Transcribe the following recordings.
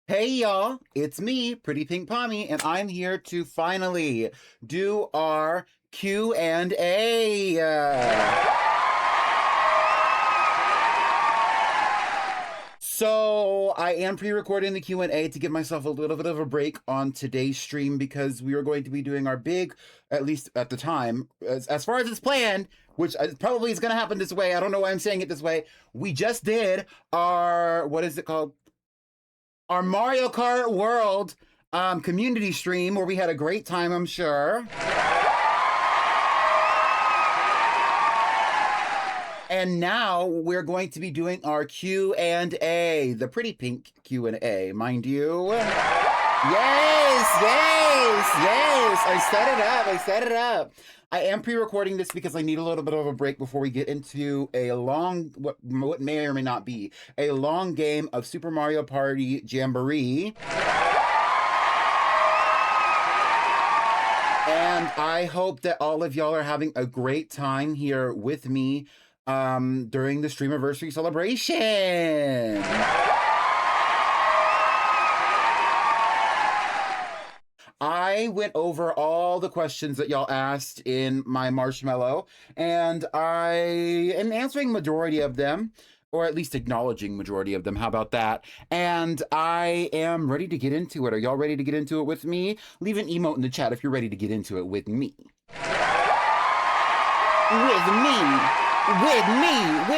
Hey y'all, it's me, Pretty Pink Pommy, and I'm here to finally do our Q&A. So I am pre-recording the Q&A to give myself a little bit of a break on today's stream because we are going to be doing our big, at least at the time, as far as it's planned, which probably is going to happen this way. I don't know why I'm saying it this way. We just did our, what is it called? Our Mario Kart World community stream where we had a great time, I'm sure. And now we're going to be doing our Q&A, the Pretty Pink Q&A, mind you. Yes. I set it up. I am pre-recording this because I need a little bit of a break before we get into a long, what may or may not be, a long game of Super Mario Party Jamboree. And I hope that all of y'all are having a great time here with me during the Streamerversary celebration. I went over all the questions that y'all asked in my marshmallow, and I am answering majority of them, or at least acknowledging majority of them. How about that? And I am ready to get into it. Are y'all ready to get into it with me? Leave an emote in the chat if you're ready to get into it with me.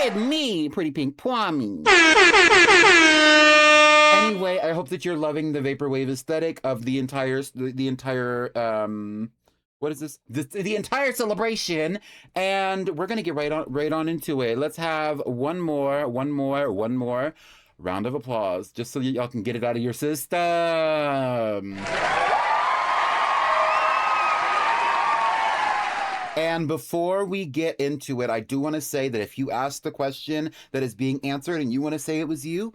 With me, Pretty Pink Pommy. Anyway, I hope that you're loving the vaporwave aesthetic of the entire what is this? The entire celebration, and we're gonna get right on into it. Let's have one more round of applause, just so y'all can get it out of your system. And before we get into it, I do want to say that if you ask the question that is being answered and you want to say it was you,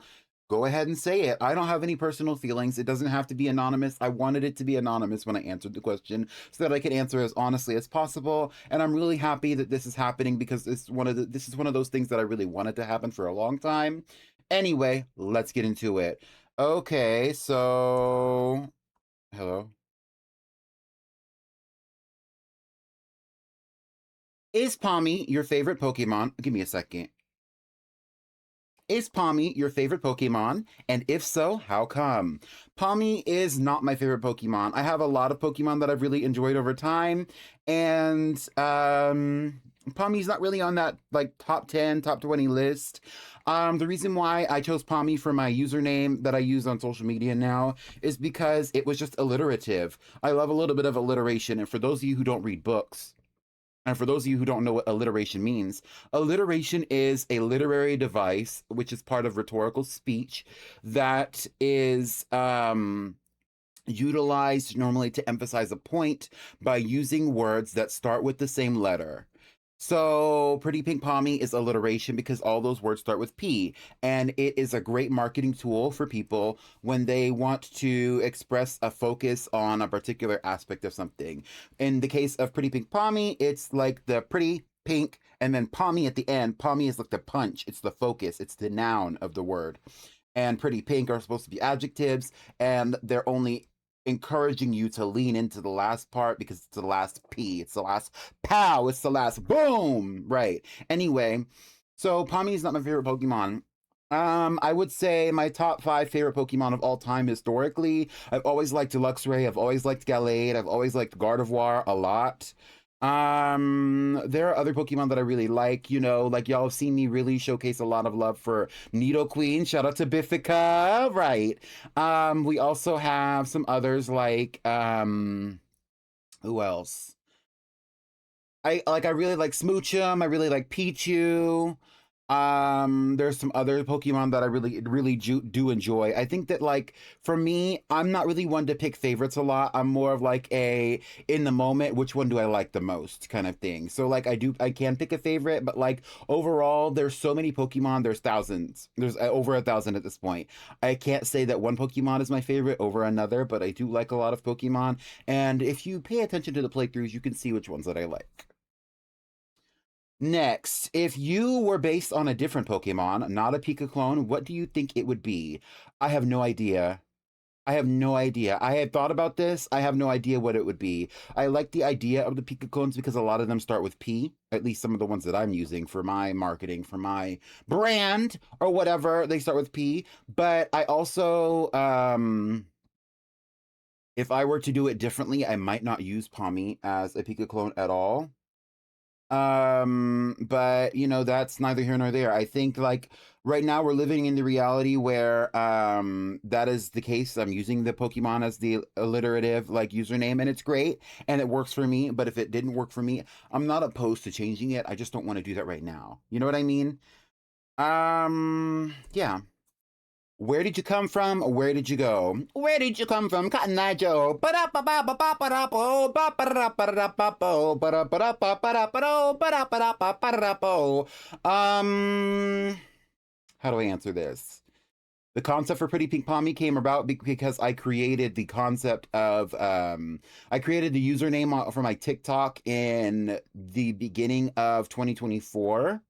go ahead and say it. I don't have any personal feelings. It doesn't have to be anonymous. I wanted it to be anonymous when I answered the question so that I could answer as honestly as possible. And I'm really happy that this is happening because this is one of those things that I really wanted to happen for a long time. Anyway, let's get into it. Okay, so hello. Is Pommy your favorite Pokemon? Give me a second. Is Pommy your favorite Pokemon? And if so, how come? Pommy is not my favorite Pokemon. I have a lot of Pokemon that I've really enjoyed over time, and Pommy's not really on that like top 10, top 20 list. The reason why I chose Pommy for my username that I use on social media now is because it was just alliterative. I love a little bit of alliteration, and for those of you who don't read books, and for those of you who don't know what alliteration means, alliteration is a literary device, which is part of rhetorical speech, that is utilized normally to emphasize a point by using words that start with the same letter. So, Pretty Pink Pommy is alliteration because all those words start with P, and it is a great marketing tool for people when they want to express a focus on a particular aspect of something. In the case of Pretty Pink Pommy, it's like the pretty pink and then Pommy at the end. Pommy is like the punch, it's the focus, it's the noun of the word. And pretty pink are supposed to be adjectives, and they're only encouraging you to lean into the last part because it's the last P, it's the last pow, it's the last boom, right? Anyway, so Pommy is not my favorite Pokemon. I would say my top 5 favorite Pokemon of all time historically. I've always liked Luxray, I've always liked Gallade, I've always liked Gardevoir a lot. There are other Pokemon that I really like, you know, like y'all have seen me really showcase a lot of love for Nidoqueen. Shout out to Bifica, right? We also have some others like who else? I really like Smoochum, I really like Pichu. There's some other Pokemon that I really do enjoy. I think that like for me, I'm not really one to pick favorites a lot. I'm more of like a in the moment, which one do I like the most kind of thing. So like I can pick a favorite, but like overall, there's so many Pokemon. There's thousands. There's over 1,000 at this point. I can't say that one Pokemon is my favorite over another, but I do like a lot of Pokemon. And if you pay attention to the playthroughs, you can see which ones that I like. Next, if you were based on a different Pokemon, not a Pika clone, what do you think it would be? I have no idea. I have no idea. I had thought about this. I have no idea what it would be. I like the idea of the Pika clones because a lot of them start with P, at least some of the ones that I'm using for my marketing, for my brand or whatever, they start with P. But I also, if I were to do it differently, I might not use Pommy as a Pika clone at all. But you know, that's neither here nor there. I think like right now we're living in the reality where that is the case. I'm using the Pokemon as the alliterative like username and it's great and it works for me, but if it didn't work for me, I'm not opposed to changing it. I just don't want to do that right now. You know what I mean? Yeah. Where did you come from? Where did you go? Where did you come from, Cotton Eye Joe? How do I answer this? The concept for Pretty Pink Pommy came about because I created the concept of I created the username for my TikTok in the beginning of 2024.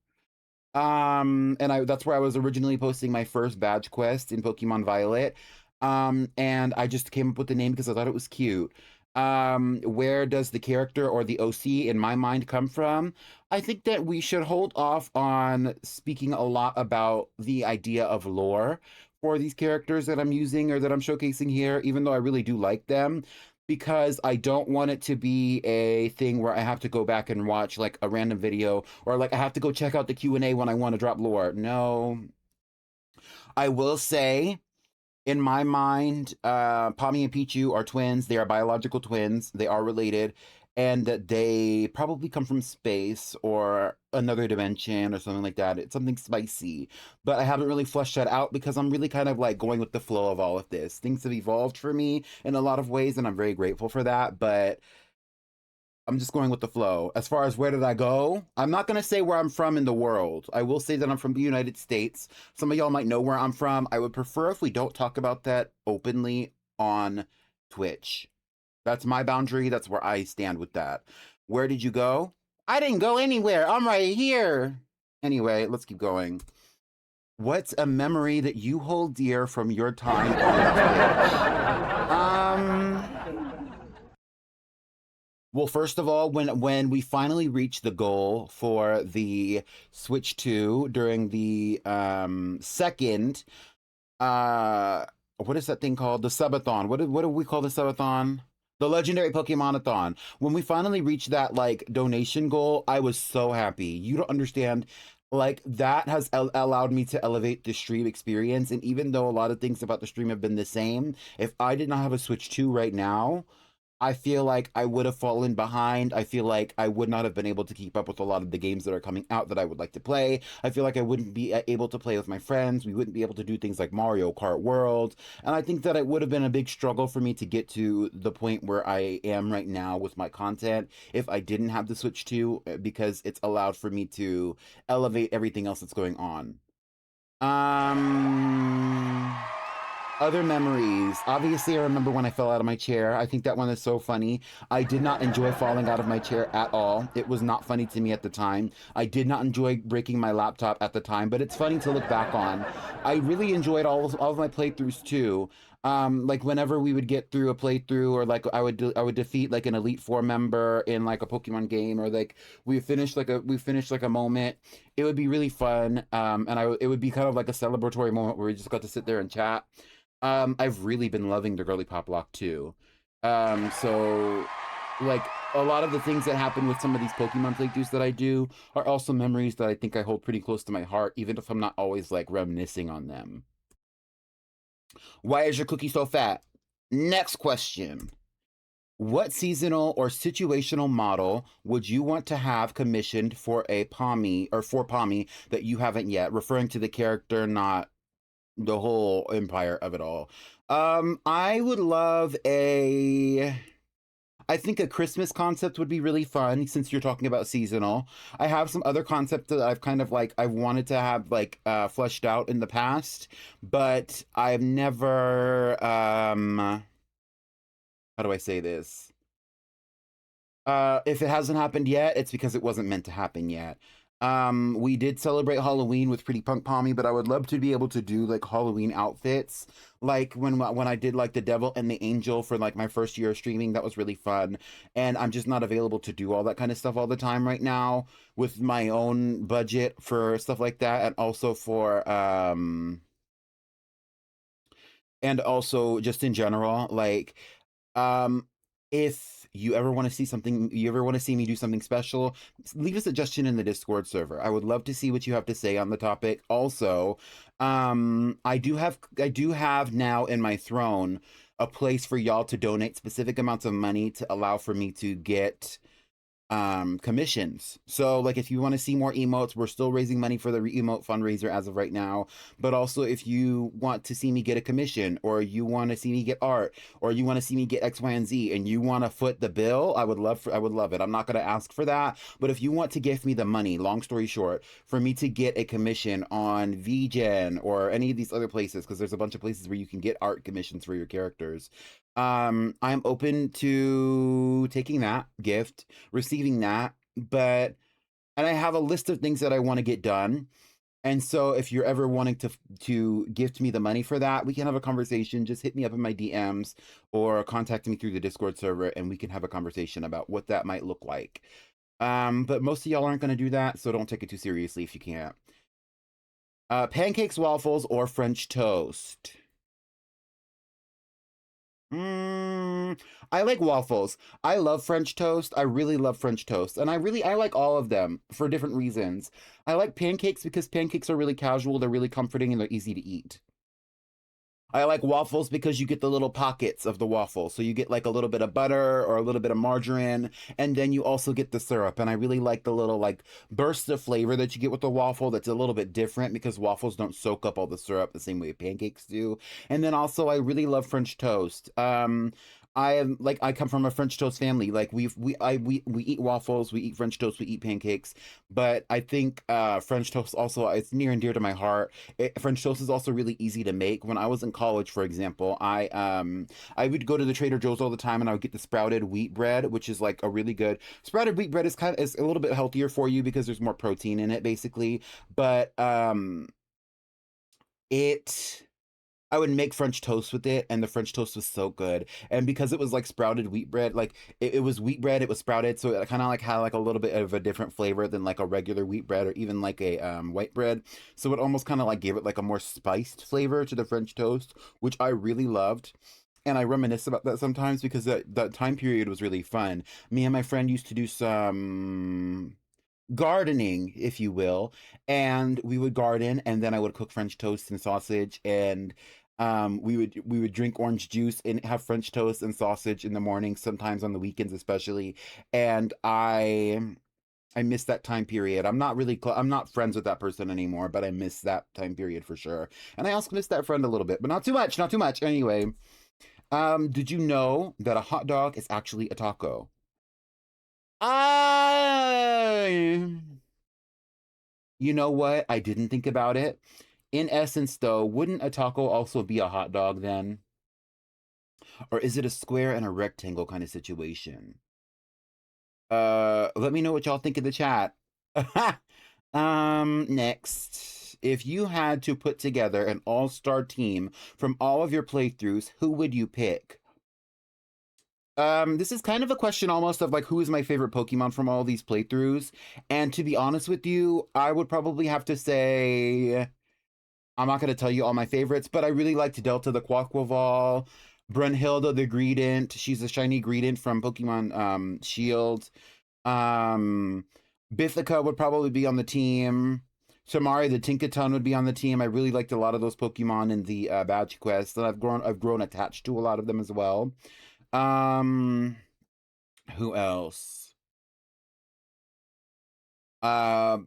And that's where I was originally posting my first badge quest in Pokemon Violet. And I just came up with the name because I thought it was cute. Where does the character or the OC in my mind come from? I think that we should hold off on speaking a lot about the idea of lore for these characters that I'm using or that I'm showcasing here, even though I really do like them because I don't want it to be a thing where I have to go back and watch like a random video or like I have to go check out the Q&A when I want to drop lore. No. I will say in my mind, Pommy and Pichu are twins. They are biological twins. They are related, and that they probably come from space or another dimension or something like that. It's something spicy, but I haven't really fleshed that out because I'm really kind of like going with the flow of all of this. Things have evolved for me in a lot of ways, and I'm very grateful for that. But I'm just going with the flow. As far as where did I go, I'm not going to say where I'm from in the world. I will say that I'm from the United States. Some of y'all might know where I'm from. I would prefer if we don't talk about that openly on Twitch. That's my boundary. That's where I stand with that. Where did you go? I didn't go anywhere. I'm right here. Anyway, let's keep going. What's a memory that you hold dear from your time on Twitch? Well, first of all, when we finally reached the goal for the Switch 2 during the second what is that thing called? The subathon. What do we call the subathon? The legendary Pokemon-a-thon. When we finally reached that like donation goal, I was so happy. You don't understand. Like that has allowed me to elevate the stream experience. And even though a lot of things about the stream have been the same, if I did not have a Switch 2 right now, I feel like I would have fallen behind. I feel like I would not have been able to keep up with a lot of the games that are coming out that I would like to play. I feel like I wouldn't be able to play with my friends. We wouldn't be able to do things like Mario Kart World. And I think that it would have been a big struggle for me to get to the point where I am right now with my content if I didn't have the Switch 2 because it's allowed for me to elevate everything else that's going on. Um Other memories. Obviously, I remember when I fell out of my chair. I think that one is so funny. I did not enjoy falling out of my chair at all. It was not funny to me at the time. I did not enjoy breaking my laptop at the time, but it's funny to look back on. I really enjoyed all of my playthroughs too. Like whenever we would get through a playthrough, or like I would defeat like an Elite Four member in like a Pokemon game, or like we finished like a moment. It would be really fun. And it would be kind of like a celebratory moment where we just got to sit there and chat. I've really been loving the Girly Pop Lock too. So like a lot of the things that happen with some of these Pokemon playthroughs that I do are also memories that I think I hold pretty close to my heart, even if I'm not always like reminiscing on them. Why is your cookie so fat? Next question. What seasonal or situational model would you want to have commissioned for a Pommy or for Pommy that you haven't yet? Referring to the character, not the whole empire of it all. I would love I think a Christmas concept would be really fun since you're talking about seasonal. I have some other concepts that I've kind of like I've wanted to have like fleshed out in the past, but I've never how do I say this? If it hasn't happened yet, it's because it wasn't meant to happen yet. We did celebrate Halloween with Pretty Punk Pommy, but I would love to be able to do like Halloween outfits. Like when I did like the Devil and the Angel for like my first year of streaming, that was really fun. And I'm just not available to do all that kind of stuff all the time right now with my own budget for stuff like that, and also just in general, like um, if you ever want to see something, you ever want to see me do something special, leave a suggestion in the Discord server. I would love to see what you have to say on the topic. Also, I do have now in my throne a place for y'all to donate specific amounts of money to allow for me to get commissions. So like if you want to see more emotes, we're still raising money for the emote fundraiser as of right now. But also if you want to see me get a commission, or you want to see me get art, or you want to see me get X, Y, and Z, and you want to foot the bill, I would love it. I'm not going to ask for that, but if you want to give me the money, long story short, for me to get a commission on VGen or any of these other places, because there's a bunch of places where you can get art commissions for your characters, I'm open to taking that gift, receiving that, but and I have a list of things that I want to get done. And so if you're ever wanting to gift me the money for that, we can have a conversation. Just hit me up in my DMs or contact me through the Discord server and we can have a conversation about what that might look like. But most of y'all aren't going to do that, so don't take it too seriously if you can't. Pancakes, waffles, or French toast? Mm, I like waffles. I love French toast. I really love French toast. And I like all of them for different reasons. I like pancakes because pancakes are really casual, they're really comforting, and they're easy to eat. I like waffles because you get the little pockets of the waffle. So you get like a little bit of butter or a little bit of margarine, and then you also get the syrup. And I really like the little like burst of flavor that you get with the waffle that's a little bit different because waffles don't soak up all the syrup the same way pancakes do. And then also I really love French toast. I am like I come from a French toast family. Like we eat waffles, we eat French toast, we eat pancakes. But I think French toast also it's near and dear to my heart. French toast is also really easy to make. When I was in college, for example, I would go to the Trader Joe's all the time, and I would get the sprouted wheat bread, which is like a really good sprouted wheat bread is kind of is a little bit healthier for you because there's more protein in it, basically. But it I would make French toast with it, and the French toast was so good. And because it was like sprouted wheat bread, like it was wheat bread, it was sprouted, so it kind of like had like a little bit of a different flavor than like a regular wheat bread or even like a white bread. So it almost kind of like gave it like a more spiced flavor to the French toast, which I really loved. And I reminisce about that sometimes because that time period was really fun. Me and my friend used to do some gardening, if you will, and we would garden, and then I would cook French toast and sausage, and we would drink orange juice and have French toast and sausage in the morning, sometimes on the weekends especially. And I miss that time period. I'm not friends with that person anymore, but I miss that time period for sure. And I also miss that friend a little bit, but not too much, not too much. Anyway, did you know that a hot dog is actually a taco? I You know what? I didn't think about it. In essence, though, wouldn't a taco also be a hot dog then? Or is it a square and a rectangle kind of situation? Let me know what y'all think in the chat. Next. If you had to put together an all-star team from all of your playthroughs, who would you pick? This is kind of a question almost of like who is my favorite Pokemon from all these playthroughs. And to be honest with you, I would probably have to say I'm not going to tell you all my favorites, but I really liked Delta the Quaquaval, Brunhilde the Greedent. She's a shiny Greedent from Pokemon Shield. Um, Bithica would probably be on the team. Tamari the Tinkaton would be on the team. I really liked a lot of those Pokemon in the badge quest, and I've grown attached to a lot of them as well. Um, who else? Uh,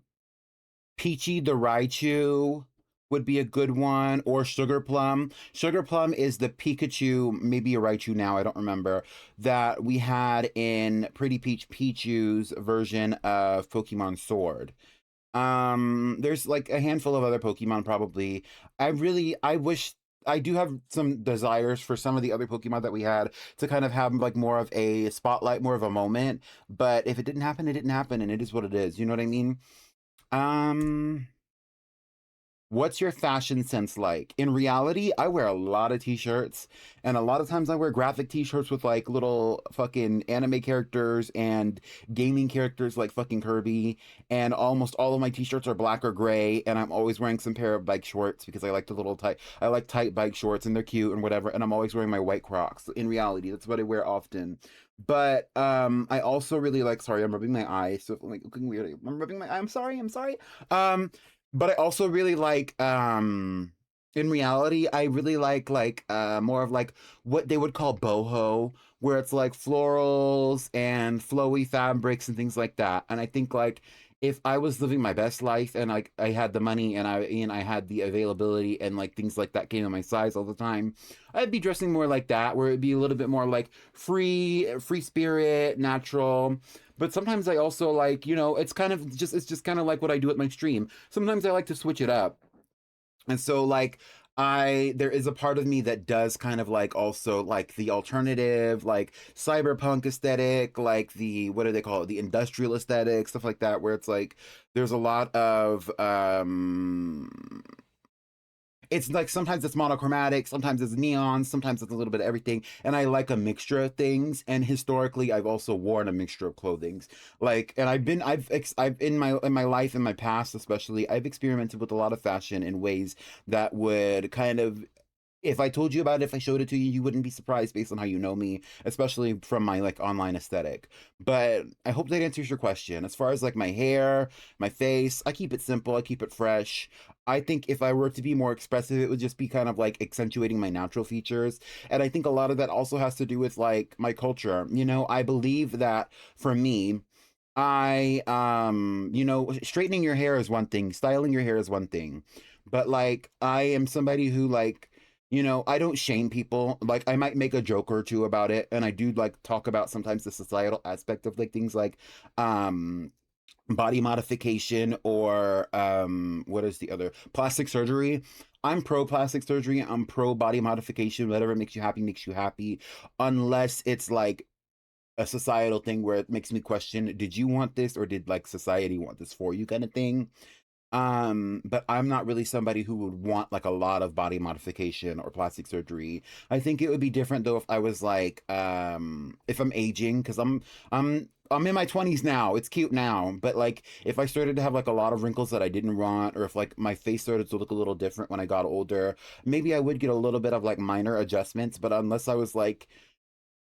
Peachy the Raichu would be a good one, or Sugar Plum. Sugar Plum is the Pikachu, maybe a Raichu now, I don't remember, that we had in Pretty Peach Pichu's version of Pokemon Sword. There's like a handful of other Pokemon probably. I wish I do have some desires for some of the other Pokemon that we had to kind of have like more of a spotlight, more of a moment. But if it didn't happen, it didn't happen, and it is what it is. You know what I mean? Um, What's your fashion sense like? In reality, I wear a lot of t-shirts, and a lot of times I wear graphic t-shirts with like little fucking anime characters and gaming characters like fucking Kirby, and almost all of my t-shirts are black or gray, and I'm always wearing some pair of bike shorts because I like tight bike shorts and they're cute and whatever, and I'm always wearing my white Crocs. In reality, that's what I wear often. But I also really like, sorry, I'm rubbing my eye, so if I'm like looking weird, I'm rubbing my eye. I'm sorry. Um but I also really like in reality I really like more of like what they would call boho, where it's like florals and flowy fabrics and things like that. And I think like if I was living my best life and like I had the money and I had the availability and like things like that came in my size all the time, I'd be dressing more like that, where it'd be a little bit more like free spirit, natural. But sometimes I also like, it's just kind of like what I do at my stream. Sometimes I like to switch it up. And so like I there is a part of me that does kind of like also like the alternative, like cyberpunk aesthetic, like the what do they call it? The industrial aesthetic, stuff like that, where it's like there's a lot of it's like sometimes it's monochromatic, sometimes it's neon, sometimes it's a little bit of everything, and I like a mixture of things. And historically I've also worn a mixture of clothings, like, and I've in my life, in my past especially, I've experimented with a lot of fashion in ways that would kind of, if I told you about it, if I showed it to you, you wouldn't be surprised based on how you know me, especially from my like online aesthetic. But I hope that answers your question. As far as like my hair, my face, I keep it simple, I keep it fresh. I think if I were to be more expressive, it would just be kind of like accentuating my natural features. And I think a lot of that also has to do with like my culture. I believe that for me, straightening your hair is one thing, styling your hair is one thing. But like I am somebody who like, I don't shame people. Like I might make a joke or two about it, and I do like talk about sometimes the societal aspect of like things like um body modification or what is the other, plastic surgery. I'm pro plastic surgery, I'm pro body modification. Whatever makes you happy, unless it's like a societal thing where it makes me question, did you want this or did like society want this for you, kind of thing. But I'm not really somebody who would want like a lot of body modification or plastic surgery. I think it would be different though if I was like if I'm aging, because I'm in my 20s now. It's cute now, but like if I started to have like a lot of wrinkles that I didn't want, or if like my face started to look a little different when I got older, maybe I would get a little bit of like minor adjustments. But unless I was like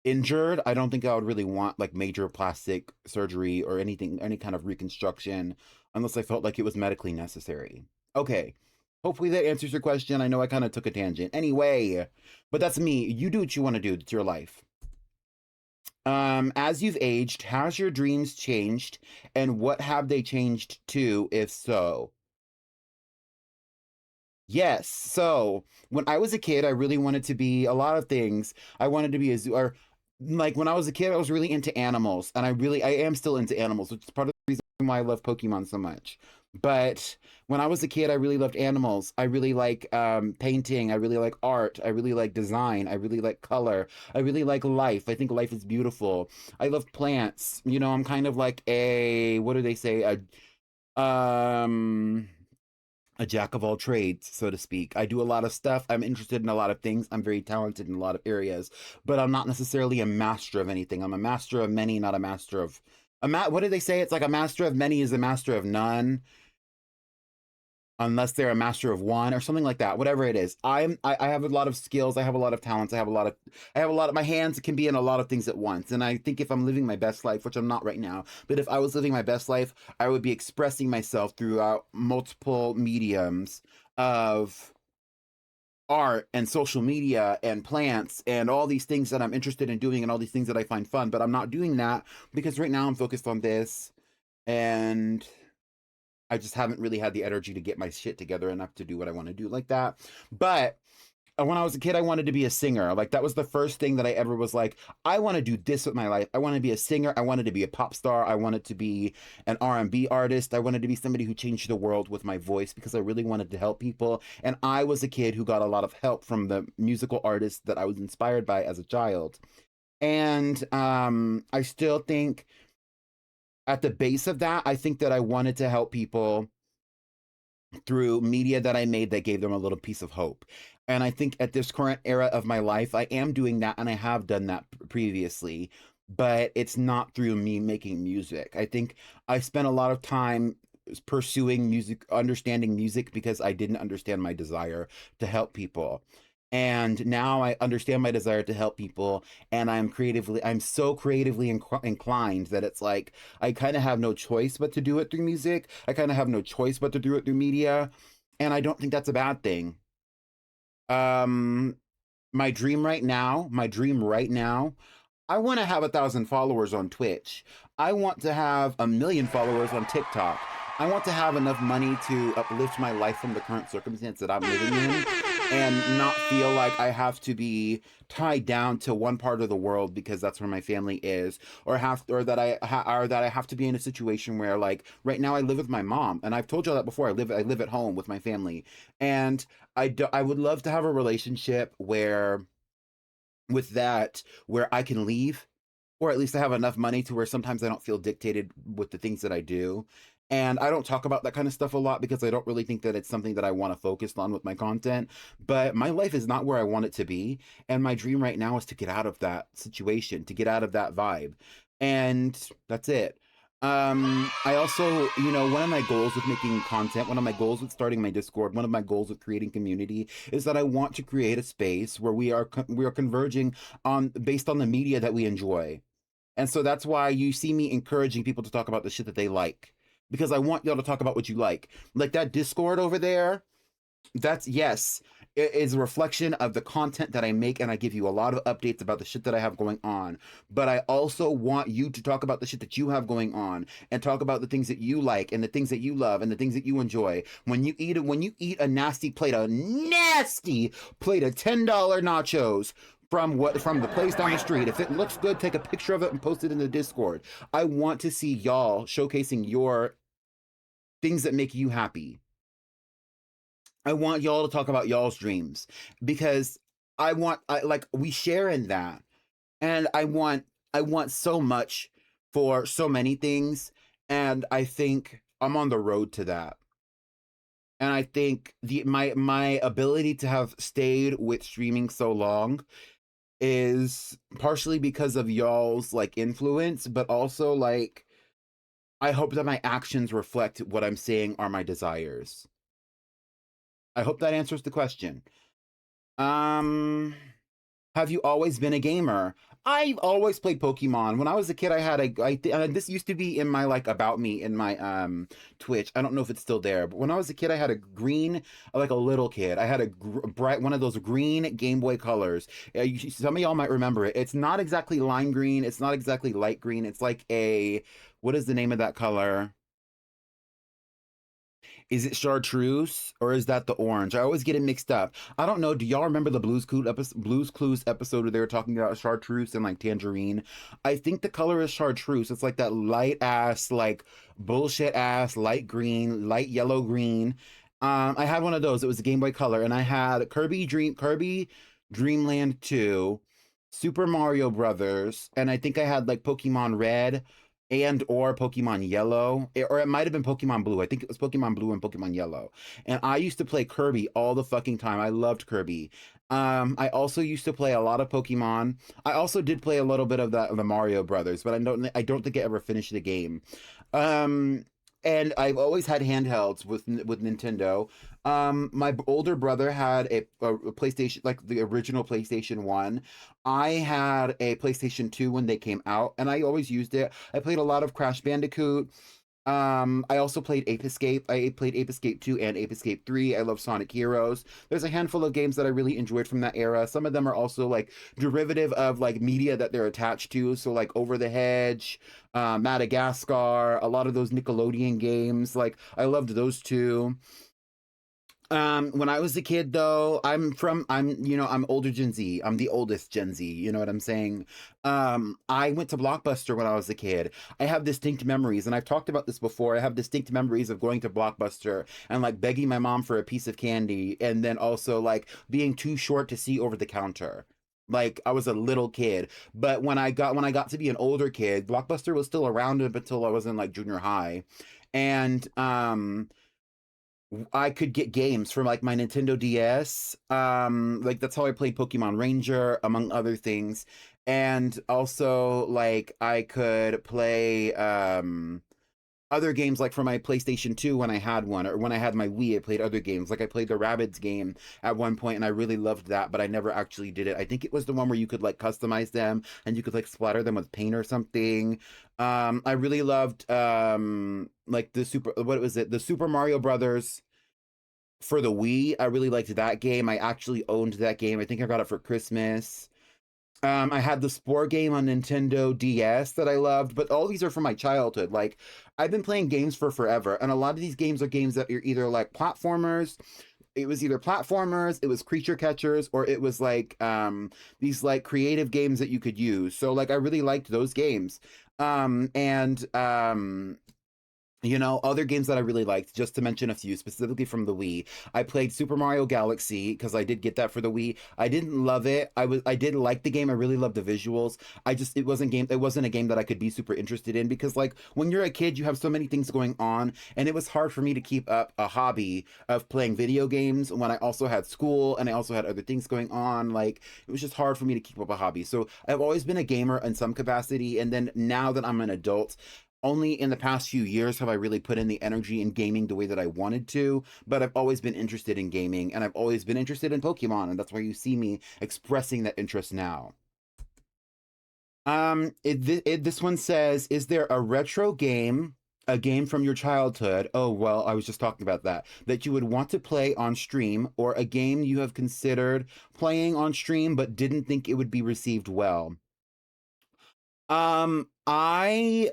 injured, I don't think I would really want like major plastic surgery or anything, any kind of reconstruction, unless I felt like it was medically necessary. Okay. Hopefully that answers your question. I know I kind of took a tangent. Anyway, but that's me. You do what you want to do. It's your life. As you've aged, has your dreams changed, and what have they changed to, if so? Yes. So when I was a kid, I really wanted to be a lot of things. I wanted to be a zoo, or like when I was a kid, I was really into animals, and I am still into animals, which is part of the reason why I love Pokemon so much. But when I was a kid, I really loved animals. I really like painting. I really like art. I really like design. I really like color. I really like life. I think life is beautiful. I love plants. I'm kind of like a, what do they say? Um a jack of all trades, so to speak. I do a lot of stuff. I'm interested in a lot of things. I'm very talented in a lot of areas, but I'm not necessarily a master of anything. I'm a master of many, not a master of what do they say? It's like a master of many is a master of none, unless they're a master of one or something like that. Whatever it is, I have a lot of skills. I have a lot of talents. I have a lot of, my hands can be in a lot of things at once. And I think if I'm living my best life, which I'm not right now, but if I was living my best life, I would be expressing myself throughout multiple mediums of art and social media and plants and all these things that I'm interested in doing and all these things that I find fun. But I'm not doing that because right now I'm focused on this, and I just haven't really had the energy to get my shit together enough to do what I want to do like that. But when I was a kid, I wanted to be a singer. Like that was the first thing that I ever was like, I want to do this with my life. I want to be a singer. I wanted to be a pop star. I wanted to be an R&B artist. I wanted to be somebody who changed the world with my voice because I really wanted to help people. And I was a kid who got a lot of help from the musical artists that I was inspired by as a child. And I still think At the base of that, I think that I wanted to help people through media that I made that gave them a little piece of hope. And I think at this current era of my life, I am doing that, and I have done that previously, but it's not through me making music. I think I spent a lot of time pursuing music, understanding music, because I didn't understand my desire to help people. And now I understand my desire to help people, and I'm so creatively inclined that it's like I kind of have no choice but to do it through music. I kind of have no choice but to do it through media. And I don't think that's a bad thing. Um, my dream right now, I want to have 1,000 followers on Twitch. I want to have 1 million followers on TikTok. I want to have enough money to uplift my life from the current circumstance that I'm living in, and not feel like I have to be tied down to one part of the world because that's where my family is, or that I have to be in a situation where, like, right now I live with my mom, and I've told you that before. I live at home with my family, and I would love to have a relationship where I can leave, or at least I have enough money to where sometimes I don't feel dictated with the things that I do. And I don't talk about that kind of stuff a lot because I don't really think that it's something that I want to focus on with my content. But my life is not where I want it to be. And my dream right now is to get out of that situation, to get out of that vibe. And that's it. I also, one of my goals with making content, one of my goals with starting my Discord, one of my goals with creating community is that I want to create a space where we are converging on based on the media that we enjoy. And so that's why you see me encouraging people to talk about the shit that they like, because I want y'all to talk about what you like. Like that Discord over there, that's, yes, it is a reflection of the content that I make, and I give you a lot of updates about the shit that I have going on. But I also want you to talk about the shit that you have going on, and talk about the things that you like, and the things that you love, and the things that you enjoy. When you eat a nasty plate of $10 nachos from the place down the street, if it looks good, take a picture of it and post it in the Discord. I want to see y'all showcasing your things that make you happy. I want y'all to talk about y'all's dreams, because we share in that. And I want so much for so many things, and I think I'm on the road to that. And I think my ability to have stayed with streaming so long is partially because of y'all's like influence, but also like I hope that my actions reflect what I'm saying are my desires. I hope that answers the question. Um, have you always been a gamer? I've always played Pokemon. When I was a kid, I had this used to be in my like about me in my Twitch. I don't know if it's still there, but when I was a kid, I had a green, like a little kid. I had a bright one of those green Game Boy colors. Some of y'all might remember it. It's not exactly lime green. It's not exactly light green. It's like what is the name of that color? Is it chartreuse or is that the orange? I always get it mixed up. I don't know. Do y'all remember the Blues Clues episode where they were talking about chartreuse and like tangerine? I think the color is chartreuse. It's like that light ass, like bullshit ass light green, light yellow green. I had one of those. It was a Game Boy Color, and I had Kirby Dreamland 2, Super Mario Brothers, and I think I had like Pokemon Red and or Pokemon Yellow, or it might have been Pokemon Blue. I think it was Pokemon Blue and Pokemon Yellow. And I used to play Kirby all the fucking time. I loved Kirby. I also used to play a lot of Pokemon. I also did play a little bit of the Mario Brothers, but I don't think I ever finished the game. Um, and I've always had handhelds with Nintendo. My older brother had a PlayStation, like the original PlayStation 1. I had a PlayStation 2 when they came out, and I always used it. I played a lot of Crash Bandicoot. I also played Ape Escape. I played Ape Escape 2 and Ape Escape 3. I love Sonic Heroes. There's a handful of games that I really enjoyed from that era. Some of them are also like derivative of like media that they're attached to. So like Over the Hedge, Madagascar, a lot of those Nickelodeon games. Like I loved those two. When I was a kid though, I'm older Gen Z. I'm the oldest Gen Z, you know what I'm saying? I went to Blockbuster when I was a kid. I have distinct memories, and I've talked about this before. I have distinct memories of going to Blockbuster and like begging my mom for a piece of candy, and then also like being too short to see over the counter. Like I was a little kid. But when I got to be an older kid, Blockbuster was still around up until I was in like junior high. And I could get games from like my Nintendo DS. Like that's how I played Pokemon Ranger, among other things. And also like I could play other games like for my PlayStation 2 when I had one, or when I had my Wii, I played other games. Like I played the Rabbids game at one point and I really loved that, but I never actually did it. I think it was the one where you could like customize them and you could like splatter them with paint or something. I really loved like the super what was it? The Super Mario Brothers for the Wii. I really liked that game. I actually owned that game. I think I got it for Christmas. I had the Spore game on Nintendo DS that I loved, but all these are from my childhood. Like, I've been playing games for forever, and a lot of these games are games that are either like platformers. It was either platformers, it was creature catchers, or it was like these like creative games that you could use. So like I really liked those games. And other games that I really liked, just to mention a few, specifically from the Wii. I played Super Mario Galaxy because I did get that for the Wii. I didn't love it. I did like the game. I really loved the visuals. It wasn't a game that I could be super interested in because like when you're a kid, you have so many things going on, and it was hard for me to keep up a hobby of playing video games when I also had school and I also had other things going on. Like it was just hard for me to keep up a hobby. So I've always been a gamer in some capacity, and then now that I'm an adult, only in the past few years have I really put in the energy in gaming the way that I wanted to, but I've always been interested in gaming and I've always been interested in Pokemon, and that's why you see me expressing that interest now. This one says, is there a retro game, a game from your childhood? Oh, well, I was just talking about that you would want to play on stream, or a game you have considered playing on stream but didn't think it would be received well? I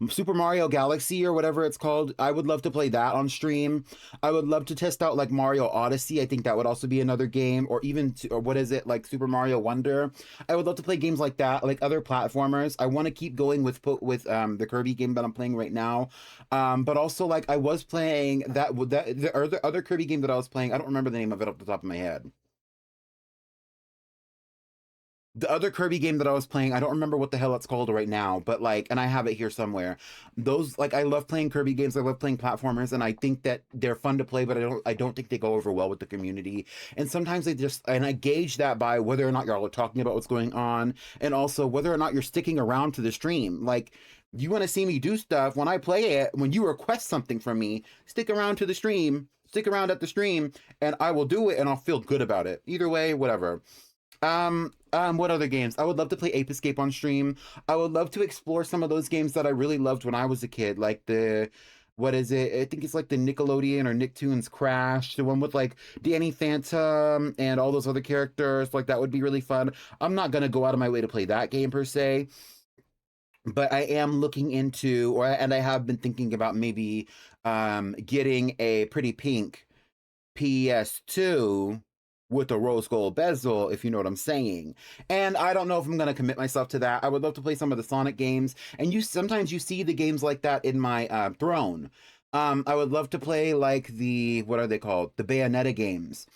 Super Mario Galaxy or whatever it's called. I would love to play that on stream. I would love to test out like Mario Odyssey. I think that would also be another game, or even or what is it, like Super Mario Wonder. I would love to play games like that, like other platformers. I want to keep going with the Kirby game that I'm playing right now. But also like I was playing that the other Kirby game that I was playing. I don't remember the name of it off the top of my head. The other Kirby game that I was playing, I don't remember what the hell it's called right now, but like, and I have it here somewhere. Those like, I love playing Kirby games. I love playing platformers, and I think that they're fun to play, but I don't think they go over well with the community. And sometimes and I gauge that by whether or not y'all are talking about what's going on, and also whether or not you're sticking around to the stream. Like, you want to see me do stuff when I play it. When you request something from me, stick around to the stream. Stick around at the stream, and I will do it, and I'll feel good about it. Either way, whatever. What other games? I would love to play Ape Escape on stream. I would love to explore some of those games that I really loved when I was a kid, like what is it? I think it's like the Nickelodeon or Nicktoons Crash, the one with like Danny Phantom and all those other characters. Like that would be really fun. I'm not gonna go out of my way to play that game per se, but I am looking into, and I have been thinking about maybe getting a Pretty Pink PS2 with a rose gold bezel, if you know what I'm saying. And I don't know if I'm going to commit myself to that. I would love to play some of the Sonic games, and sometimes you see the games like that in my Throne. I would love to play like the, what are they called? The Bayonetta games.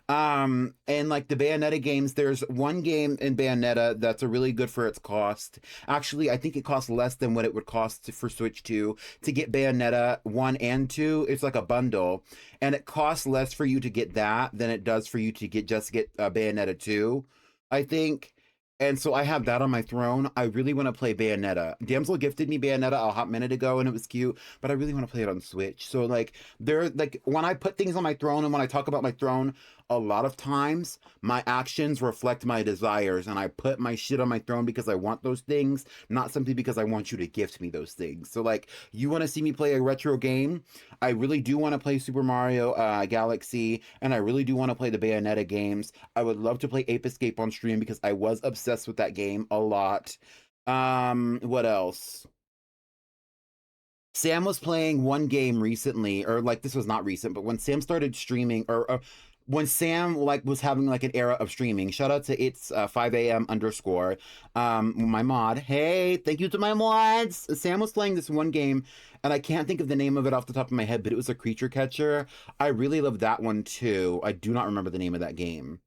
And like the Bayonetta games, there's one game in Bayonetta that's a really good for its cost. Actually, I think it costs less than what it would cost for Switch 2 to get Bayonetta 1 and 2. It's like a bundle, and it costs less for you to get that than it does for you to get Bayonetta 2, I think. And so I have that on my throne. I really want to play Bayonetta. Damsel gifted me Bayonetta a hot minute ago, and it was cute, but I really want to play it on Switch. So like like when I put things on my throne and when I talk about my throne, a lot of times my actions reflect my desires, and I put my shit on my throne because I want those things, not simply because I want you to gift me those things. So like, you want to see me play a retro game? I really do want to play Super Mario Galaxy, and I really do want to play the Bayonetta games. I would love to play Ape Escape on stream because I was obsessed with that game a lot. What else? Sam was playing one game recently, or like this was not recent, but when Sam started streaming, or when Sam like was having like an era of streaming. Shout out to it's 5 a.m. underscore. My mod. Hey, thank you to my mods. Sam was playing this one game, and I can't think of the name of it off the top of my head, but it was a creature catcher. I really love that one too. I do not remember the name of that game.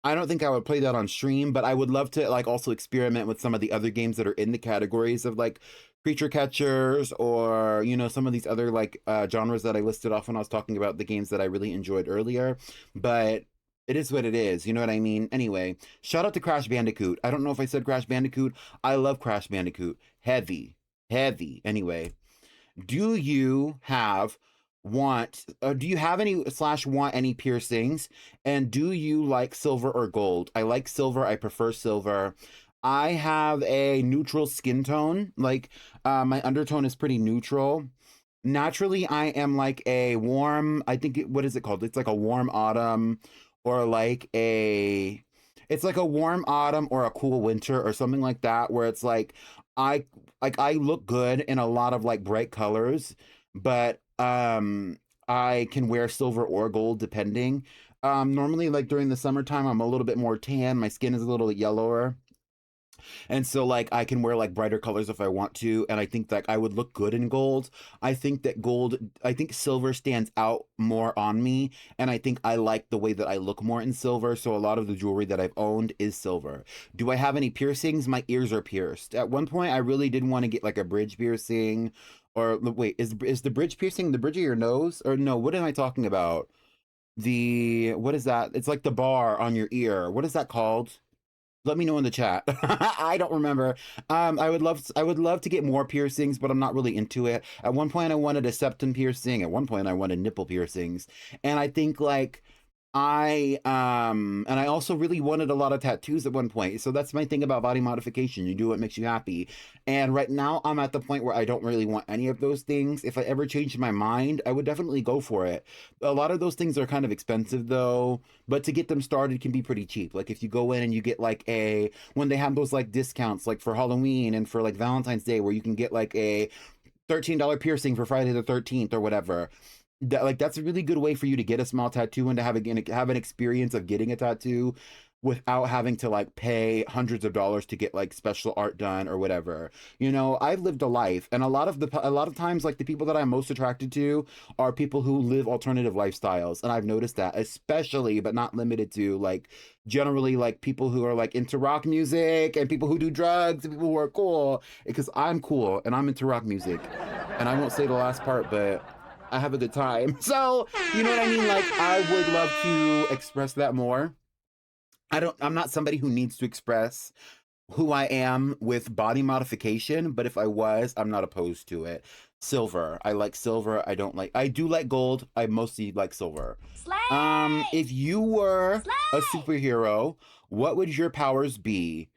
I don't think I would play that on stream, but I would love to like also experiment with some of the other games that are in the categories of like creature catchers or some of these other like genres that I listed off when I was talking about the games that I really enjoyed earlier. But it is what it is, you know what I mean? Anyway, shout out to Crash Bandicoot. I don't know if I said Crash Bandicoot. I love Crash Bandicoot. Heavy, heavy. Anyway, do you have do you have any slash want any piercings, and do you like silver or gold? I like silver. I prefer silver. I have a neutral skin tone. Like my undertone is pretty neutral. Naturally, I am like a warm, I think what is it called? It's like a warm autumn, or like a it's like a warm autumn or a cool winter or something like that, where it's like I I look good in a lot of like bright colors, but I can wear silver or gold depending. Normally like during the summertime I'm a little bit more tan, my skin is a little yellower, and so like I can wear like brighter colors if I want to, and I think that I would look good in gold. I think silver stands out more on me, and I think I like the way that I look more in silver, so a lot of the jewelry that I've owned is silver. Do I have any piercings? My ears are pierced. At one point I really did want to get like a bridge piercing, or wait, is the bridge piercing the bridge of your nose? Or no, what am I talking about? The what is that? It's like the bar on your ear. What is that called? Let me know in the chat. I don't remember. I would love to get more piercings, but I'm not really into it. At one point I wanted a septum piercing. At one point I wanted nipple piercings. And I think like and I also really wanted a lot of tattoos at one point. So that's my thing about body modification. You do what makes you happy. And right now I'm at the point where I don't really want any of those things. If I ever changed my mind, I would definitely go for it. A lot of those things are kind of expensive though, but to get them started can be pretty cheap. Like if you go in and you get like a when they have those like discounts like for Halloween and for like Valentine's Day, where you can get like a $13 piercing for Friday the 13th or whatever. That's a really good way for you to get a small tattoo and to have an experience of getting a tattoo without having to like pay hundreds of dollars to get like special art done or whatever. I've lived a life, and a lot of times like the people that I'm most attracted to are people who live alternative lifestyles, and I've noticed that, especially but not limited to, like generally like people who are like into rock music and people who do drugs and people who are cool, because I'm cool and I'm into rock music. And I won't say the last part, but I have a good time. So, you know what I mean? Like, I would love to express that more. I'm not somebody who needs to express who I am with body modification, but if I was, I'm not opposed to it. Silver. I like silver. I do like gold. I mostly like silver. Slay! If you were a Slay! superhero, what would your powers be?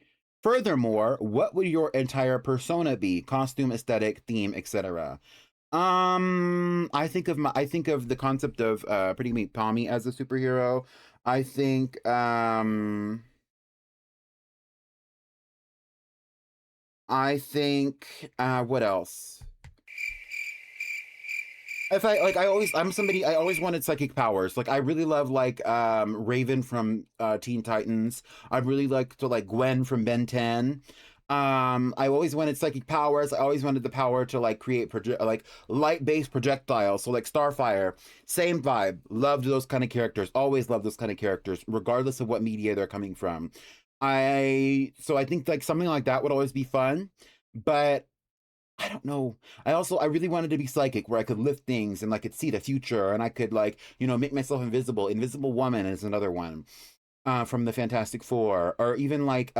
Furthermore, what would your entire persona be? Costume, aesthetic, theme, etc. I think of the concept of Pretty Meat Pommy as a superhero. I think what else? If I like I always I'm somebody I always wanted psychic powers. Like I really love like Raven from Teen Titans. I really like to like Gwen from Ben 10. I always wanted psychic powers. I always wanted the power to like create like light-based projectiles. So like Starfire, same vibe. Loved those kind of characters. Always loved those kind of characters, regardless of what media they're coming from. I think like something like that would always be fun. But I don't know. I really wanted to be psychic, where I could lift things and I could see the future, and I could like, make myself invisible. Invisible Woman is another one. From the Fantastic Four. Or even like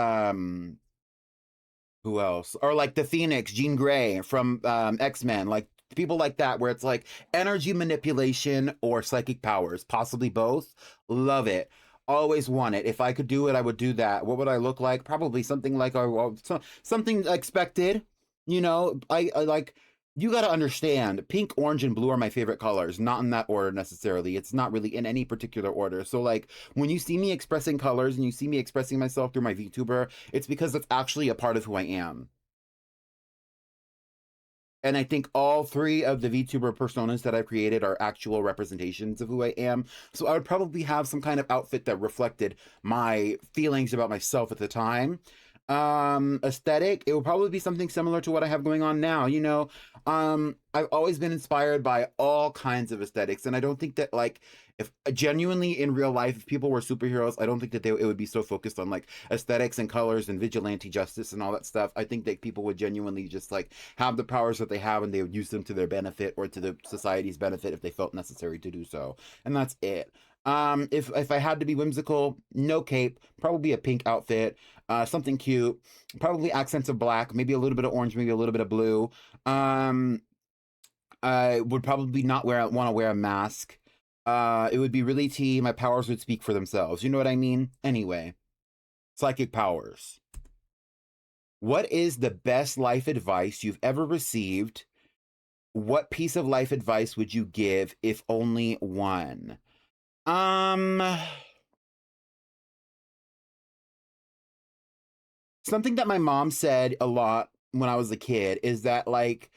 who else? Or like the Phoenix, Jean Grey from X-Men, like people like that, where it's like energy manipulation or psychic powers, possibly both. Love it. Always want it. If I could do it, I would do that. What would I look like? Probably something like something expected. I like, you got to understand, pink, orange, and blue are my favorite colors. Not in that order necessarily. It's not really in any particular order. So like when you see me expressing colors and you see me expressing myself through my VTuber, it's because it's actually a part of who I am. And I think all three of the VTuber personas that I've created are actual representations of who I am. So I would probably have some kind of outfit that reflected my feelings about myself at the time. Aesthetic, it would probably be something similar to what I have going on now. I've always been inspired by all kinds of aesthetics, and I don't think that, like, if genuinely in real life, if people were superheroes, I don't think that it would be so focused on like aesthetics and colors and vigilante justice and all that stuff. I think that people would genuinely just like have the powers that they have, and they would use them to their benefit or to the society's benefit if they felt necessary to do so. And that's it. If I had to be whimsical, no cape, probably a pink outfit, something cute, probably accents of black, maybe a little bit of orange, maybe a little bit of blue. Um, I would probably not want to wear a mask. It would be really tea. My powers would speak for themselves. You know what I mean? Anyway, psychic powers. What is the best life advice you've ever received? What piece of life advice would you give if only one? Um, Something that my mom said a lot when I was a kid is that, like,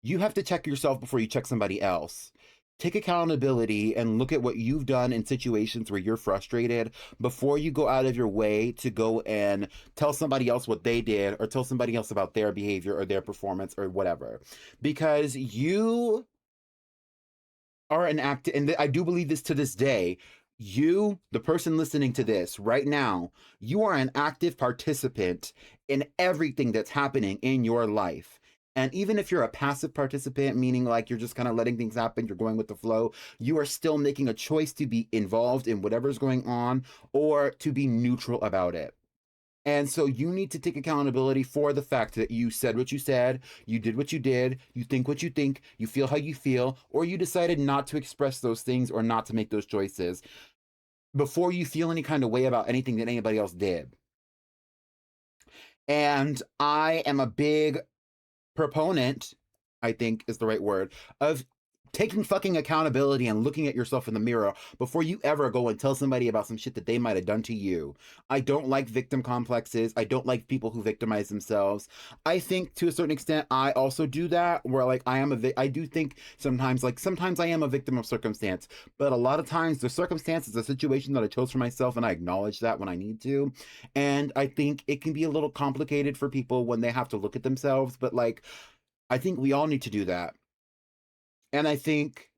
you have to check yourself before you check somebody else. Take accountability and look at what you've done in situations where you're frustrated before you go out of your way to go and tell somebody else what they did or tell somebody else about their behavior or their performance or whatever. Because you are an act, and I do believe this to this day. You, the person listening to this right now, you are an active participant in everything that's happening in your life. And even if you're a passive participant, meaning like you're just kind of letting things happen, you're going with the flow, you are still making a choice to be involved in whatever's going on or to be neutral about it. And so you need to take accountability for the fact that you said what you said, you did what you did, you think what you think, you feel how you feel, or you decided not to express those things or not to make those choices before you feel any kind of way about anything that anybody else did. And I am a big proponent, I think is the right word, of taking fucking accountability and looking at yourself in the mirror before you ever go and tell somebody about some shit that they might have done to you. I don't like victim complexes. I don't like people who victimize themselves. I think to a certain extent I also do that, where like I do think sometimes, like, sometimes I am a victim of circumstance, but a lot of times the circumstance is a situation that I chose for myself, and I acknowledge that when I need to. And I think it can be a little complicated for people when they have to look at themselves, but like, I think we all need to do that. And I think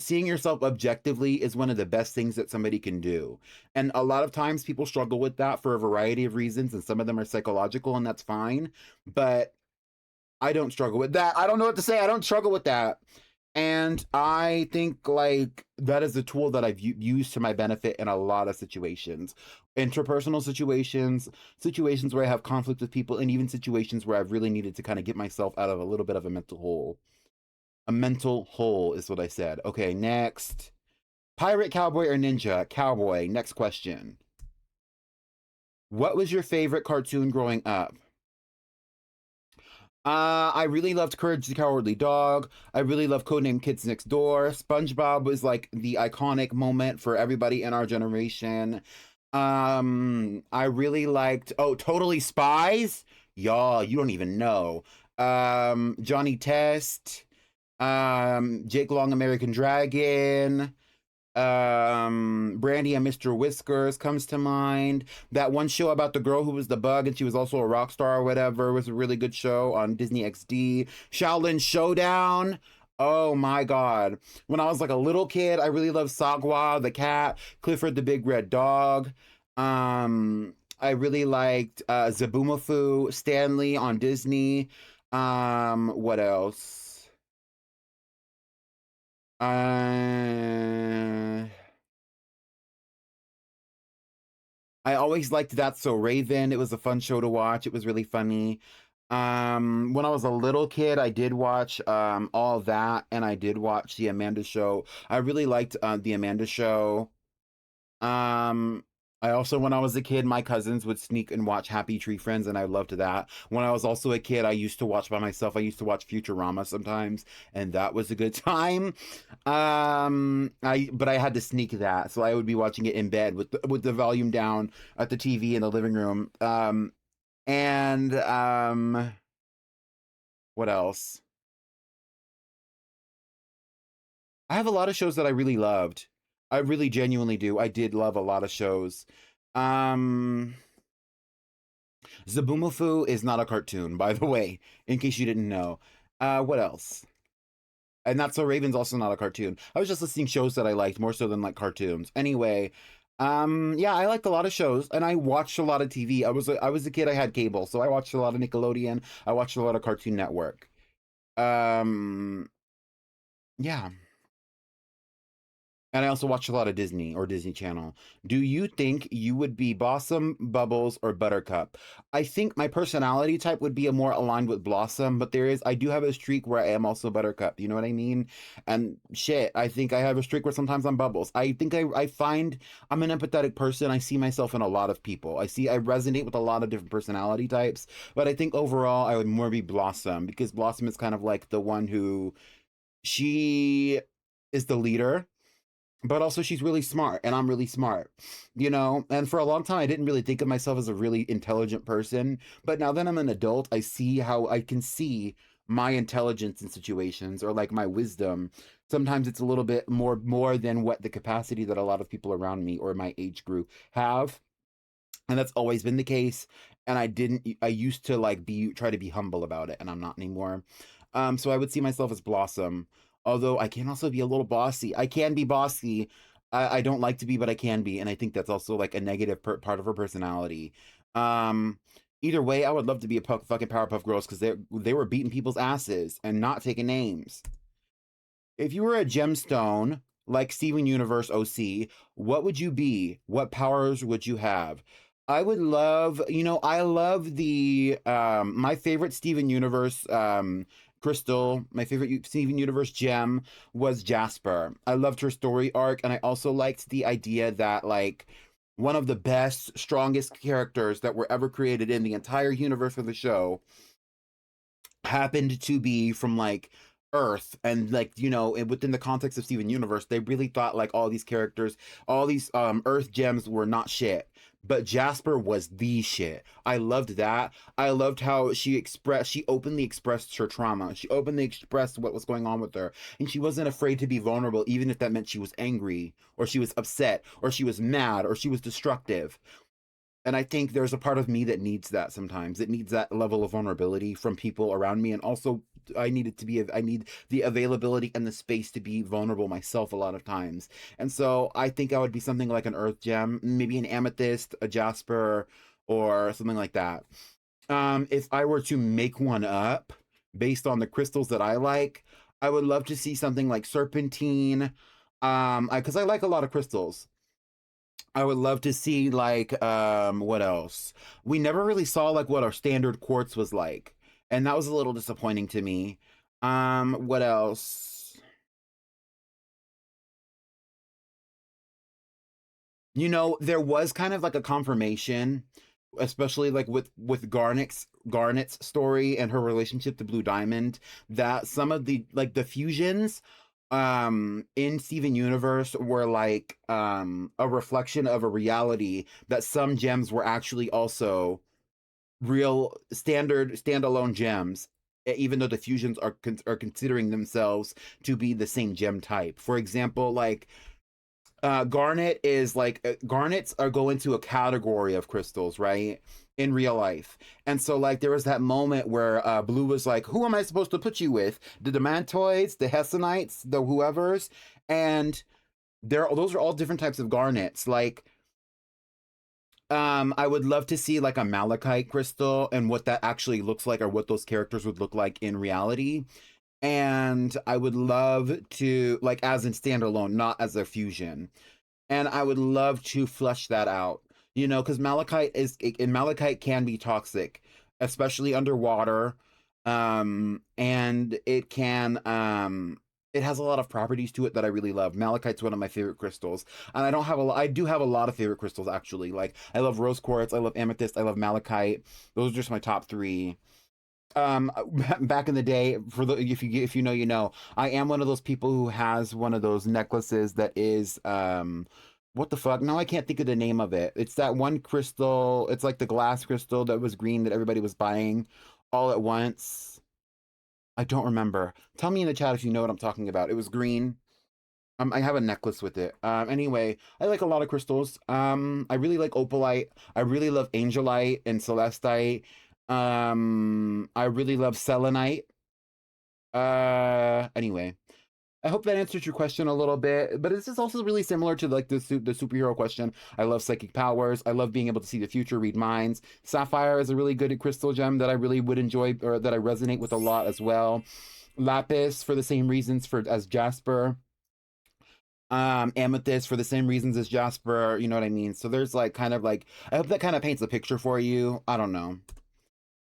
seeing yourself objectively is one of the best things that somebody can do. And a lot of times people struggle with that for a variety of reasons, and some of them are psychological, and that's fine. But I don't struggle with that. I don't know what to say. I don't struggle with that. And I think like that is a tool that I've used to my benefit in a lot of situations. Interpersonal situations, situations where I have conflict with people, and even situations where I've really needed to kind of get myself out of a little bit of a mental hole. A mental hole is what I said. Okay, next. Pirate, cowboy, or ninja? Cowboy. Next question. What was your favorite cartoon growing up? I really loved Courage the Cowardly Dog. I really loved Codename Kids Next Door. SpongeBob was like the iconic moment for everybody in our generation. I really liked, oh, Totally Spies. Y'all, you don't even know. Johnny Test. Jake Long, American Dragon. Brandy and Mr. Whiskers comes to mind. That one show about the girl who was the bug and she was also a rock star or whatever was a really good show on Disney XD. Shaolin Showdown. Oh my god. When I was like a little kid, I really loved Sagwa the cat, Clifford the big red dog. I really liked Zaboomafoo, Stanley on Disney. What else? Uh, I always liked That's So Raven. It was a fun show to watch. It was really funny. When I was a little kid, I did watch all that, and I did watch The Amanda Show. I really liked The Amanda Show. Um, I also, when I was a kid, my cousins would sneak and watch Happy Tree Friends, and I loved that. When I was also a kid, I used to watch by myself. I used to watch Futurama sometimes, and that was a good time. But I had to sneak that, so I would be watching it in bed with the volume down at the TV in the living room. And what else? I have a lot of shows that I really loved. I really genuinely do. I did love a lot of shows. Um Zabumafu is not a cartoon, by the way, in case you didn't know. What else? And Not So Raven's also not a cartoon. I was just listing shows that I liked more so than like cartoons. Anyway, yeah, I liked a lot of shows and I watched a lot of TV. I was a kid, I had cable, so I watched a lot of Nickelodeon. I watched a lot of Cartoon Network. Um, yeah. And I also watch a lot of Disney or Disney Channel. Do you think you would be Blossom, Bubbles, or Buttercup? I think my personality type would be a more aligned with Blossom, but I do have a streak where I am also Buttercup. You know what I mean? And shit, I think I have a streak where sometimes I'm Bubbles. I think I find I'm an empathetic person. I see myself in a lot of people. I resonate with a lot of different personality types, but I think overall I would more be Blossom because Blossom is kind of like the one who she is the leader, but also she's really smart and I'm really smart, and for a long time I didn't really think of myself as a really intelligent person, but now that I'm an adult I see how I can see my intelligence in situations or like my wisdom. Sometimes it's a little bit more than what the capacity that a lot of people around me or my age group have, and that's always been the case. And I used to like be try to be humble about it and I'm not anymore. So I would see myself as Blossom, although I can also be a little bossy. I can be bossy. I don't like to be, but I can be, and I think that's also like a negative part of her personality. um Either way, I would love to be a fucking Powerpuff Girls because they were beating people's asses and not taking names. If you were a gemstone like Steven Universe OC, what would you be? What powers would you have? I would love, I love the my favorite Steven Universe crystal, my favorite Steven Universe gem was Jasper. I loved her story arc, and I also liked the idea that like one of the best, strongest characters that were ever created in the entire universe of the show happened to be from like Earth, and like within the context of Steven Universe they really thought like all these characters, all these Earth gems were not shit, but Jasper was the shit. I loved that. I loved how she openly expressed her trauma, she openly expressed what was going on with her, and she wasn't afraid to be vulnerable even if that meant she was angry or she was upset or she was mad or she was destructive. And I think there's a part of me that needs that sometimes. It needs that level of vulnerability from people around me. And also, I need the availability and the space to be vulnerable myself a lot of times. And so I think I would be something like an earth gem, maybe an amethyst, a jasper, or something like that. If I were to make one up based on the crystals that I like, I would love to see something like serpentine. Because I like a lot of crystals. I would love to see like what else? We never really saw like what our standard quartz was like. And that was a little disappointing to me. What else? There was kind of like a confirmation, especially like with Garnet's story and her relationship to Blue Diamond, that some of the like the fusions in Steven Universe were like a reflection of a reality, that some gems were actually also real standard standalone gems, even though the fusions are considering themselves to be the same gem type. For example, like garnets are go into a category of crystals, right? In real life. And so like there was that moment where Blue was like, who am I supposed to put you with? The Demantoids, the Hessenites, the whoever's? And those are all different types of garnets. Like I would love to see like a malachite crystal and what that actually looks like, or what those characters would look like in reality. And I would love to, like, as in standalone, not as a fusion. And I would love to flesh that out. Because malachite can be toxic, especially underwater. And it has a lot of properties to it that I really love. Malachite's one of my favorite crystals. And I do have a lot of favorite crystals actually. Like I love rose quartz, I love amethyst, I love malachite. Those are just my top three. Back in the day, if you know, I am one of those people who has one of those necklaces that is what the fuck, no, I can't think of the name of it. It's that one crystal, it's like the glass crystal that was green that everybody was buying all at once. I don't remember. Tell me in the chat if you know what I'm talking about. It was green. I have a necklace with it. Anyway, I like a lot of crystals. I really like opalite. I really love angelite and celestite. I really love selenite. Anyway, I hope that answers your question a little bit. But this is also really similar to like the superhero question. I love psychic powers. I love being able to see the future, read minds. Sapphire is a really good crystal gem that I really would enjoy or that I resonate with a lot as well. Lapis for the same reasons for as Jasper. Amethyst for the same reasons as Jasper, you know what I mean? So there's like kind of like I hope that kind of paints a picture for you. I don't know.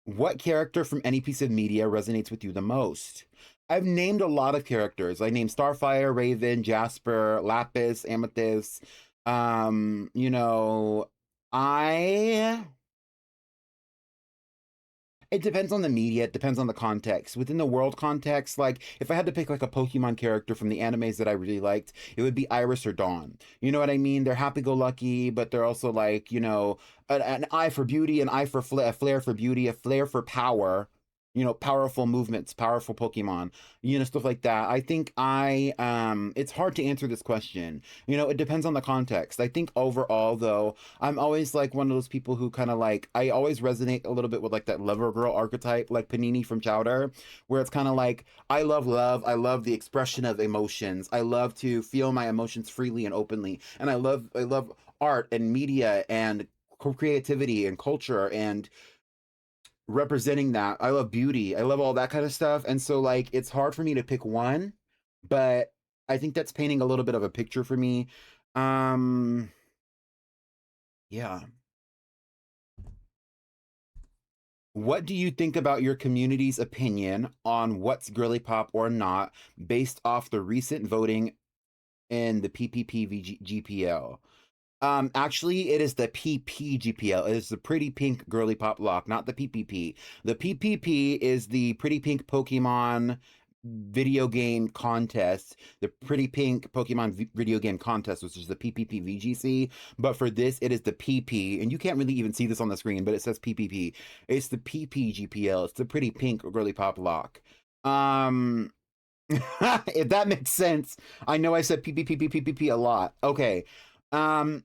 What character from any piece of media resonates with you the most? I've named a lot of characters. I named Starfire, Raven, Jasper, Lapis, Amethyst. You know, I it depends on the media, it depends on the context. Within the world context, like if I had to pick like a Pokemon character from the animes that I really liked, it would be Iris or Dawn. You know what I mean? They're happy-go-lucky, but they're also like, an eye for beauty, an eye for a flair for beauty, a flair for power. Powerful movements, powerful Pokemon, stuff like that. I think it's hard to answer this question. It depends on the context. I think overall, though, I'm always like one of those people who kind of like I always resonate a little bit with like that lover girl archetype, like Panini from Chowder, where it's kind of like I love love, I love the expression of emotions, I love to feel my emotions freely and openly, and I love art and media and creativity and culture and representing that. I love beauty. I love all that kind of stuff. And so like it's hard for me to pick one, but I think that's painting a little bit of a picture for me. Um yeah. What do you think about your community's opinion on what's girly pop or not based off the recent voting in the PPP Actually, it is the PPGPL. It is the Pretty Pink Girly Pop Lock, not the PPP. The PPP is the Pretty Pink Pokemon video game contest, the Pretty Pink Pokemon video game contest, which is the PPP VGC. But for this, it is the PP, and you can't really even see this on the screen, but it says PPP. It's the PPGPL. It's the Pretty Pink Girly Pop Lock. Um, if that makes sense, I know I said PPP a lot. Okay. Um,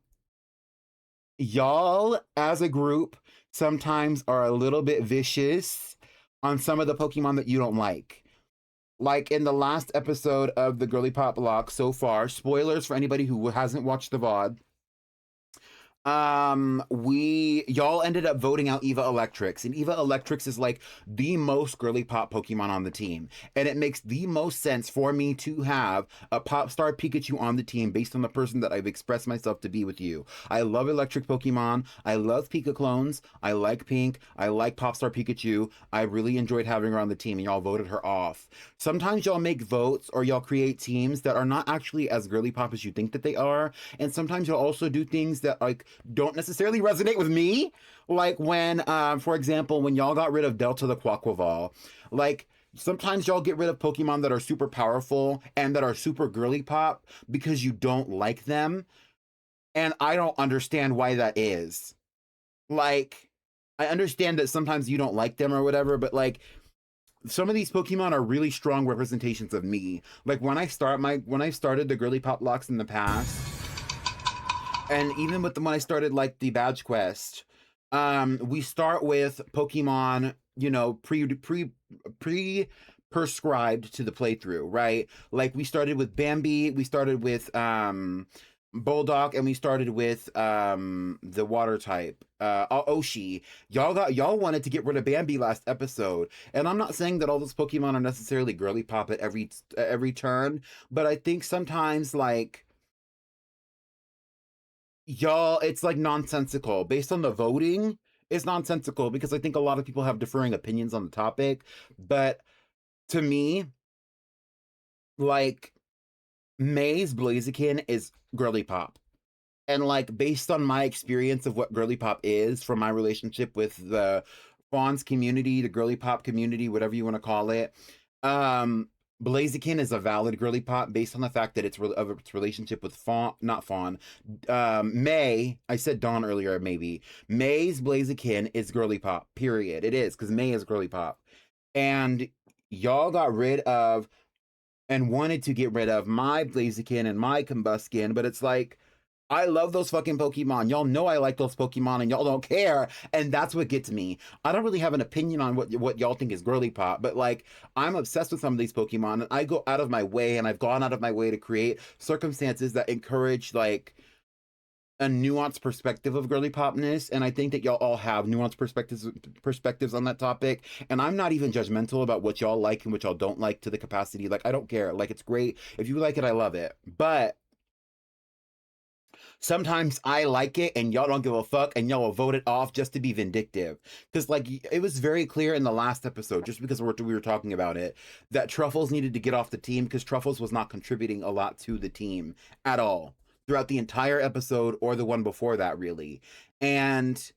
y'all as a group sometimes are a little bit vicious on some of the Pokemon that you don't like. Like in the last episode of the Girly Pop Lock so far, spoilers for anybody who hasn't watched the VOD, we y'all ended up voting out Eva Electrix, and Eva Electrix is like the most girly pop Pokemon on the team, and it makes the most sense for me to have a pop star Pikachu on the team based on the person that I've expressed myself to be with you. I love electric Pokemon. I love Pika clones. I like Pink. I like pop star Pikachu. I really enjoyed having her on the team, and y'all voted her off. Sometimes y'all make votes or y'all create teams that are not actually as girly pop as you think that they are, and sometimes you'll also do things that like don't necessarily resonate with me. Like when, for example, when y'all got rid of Delta the Quaquaval, like sometimes y'all get rid of Pokemon that are super powerful and that are super girly pop because you don't like them. And I don't understand why that is. Like, I understand that sometimes you don't like them or whatever, but like, some of these Pokemon are really strong representations of me. Like when I started the girly pop locks in the past, and even with when I started like the badge quest, we start with Pokemon, pre prescribed to the playthrough, right? Like we started with Bambi, we started with Bulldog, and we started with the water type, Oshi. Y'all wanted to get rid of Bambi last episode, and I'm not saying that all those Pokemon are necessarily girly pop at every turn, but I think sometimes like y'all, it's like nonsensical based on the voting. It's nonsensical because I think a lot of people have differing opinions on the topic, but to me, like May's Blaziken is girly pop. And like based on my experience of what girly pop is from my relationship with the Fawn's community, the girly pop community, whatever you want to call it, um Blaziken is a valid girly pop based on the fact that of its relationship with Fawn, not Fawn. May, I said Dawn earlier, maybe. May's Blaziken is girly pop, period. It is, because May is girly pop. And y'all got rid of and wanted to get rid of my Blaziken and my Combuskin, but it's like, I love those fucking Pokemon. Y'all know I like those Pokemon and y'all don't care. And that's what gets me. I don't really have an opinion on what y'all think is girly pop, but like, I'm obsessed with some of these Pokemon and I go out of my way, and I've gone out of my way to create circumstances that encourage like a nuanced perspective of girly popness. And I think that y'all all have nuanced perspectives on that topic. And I'm not even judgmental about what y'all like and what y'all don't like to the capacity. Like, I don't care. Like, it's great. If you like it, I love it. But sometimes I like it and y'all don't give a fuck and y'all will vote it off just to be vindictive. Because, like, it was very clear in the last episode, just because we were talking about it, that Truffles needed to get off the team because Truffles was not contributing a lot to the team at all throughout the entire episode or the one before that, really. And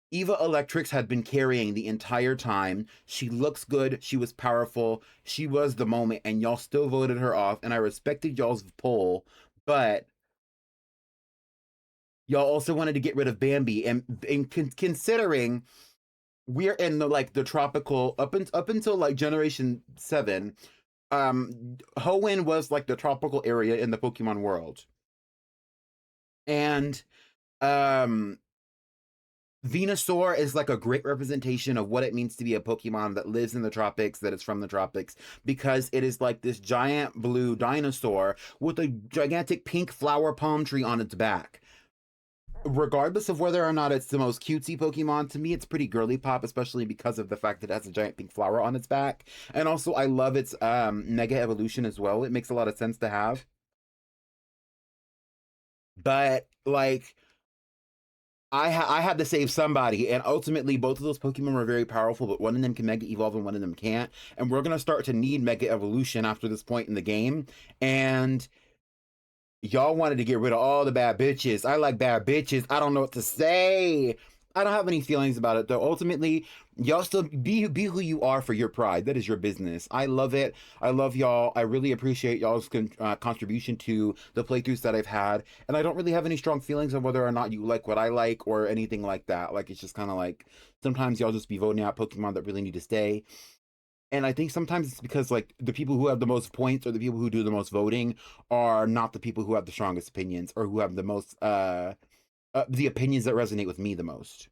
Eva Electrix had been carrying the entire time. She looks good. She was powerful. She was the moment, and y'all still voted her off. And I respected y'all's poll, but y'all also wanted to get rid of Bambi, and considering we're in the like the tropical up until like generation 7, Hoenn was like the tropical area in the Pokemon world, and Venusaur is like a great representation of what it means to be a Pokemon that lives in the tropics, that is from the tropics, because it is like this giant blue dinosaur with a gigantic pink flower palm tree on its back. Regardless of whether or not it's the most cutesy Pokemon, to me it's pretty girly pop, especially because of the fact that it has a giant pink flower on its back. And also I love its Mega Evolution as well. It makes a lot of sense to have. But like, I had to save somebody, and ultimately both of those Pokemon were very powerful, but one of them can Mega Evolve and one of them can't. And we're gonna start to need Mega Evolution after this point in the game. And y'all wanted to get rid of all the bad bitches. I like bad bitches. I don't know what to say. I don't have any feelings about it though. Ultimately, y'all still be who you are for your pride. That is your business. I love it. I love y'all. I really appreciate y'all's contribution to the playthroughs that I've had. And I don't really have any strong feelings on whether or not you like what I like or anything like that. Like, it's just kind of like, sometimes y'all just be voting out Pokemon that really need to stay. And I think sometimes it's because like the people who have the most points or the people who do the most voting are not the people who have the strongest opinions or who have the most the opinions that resonate with me the most.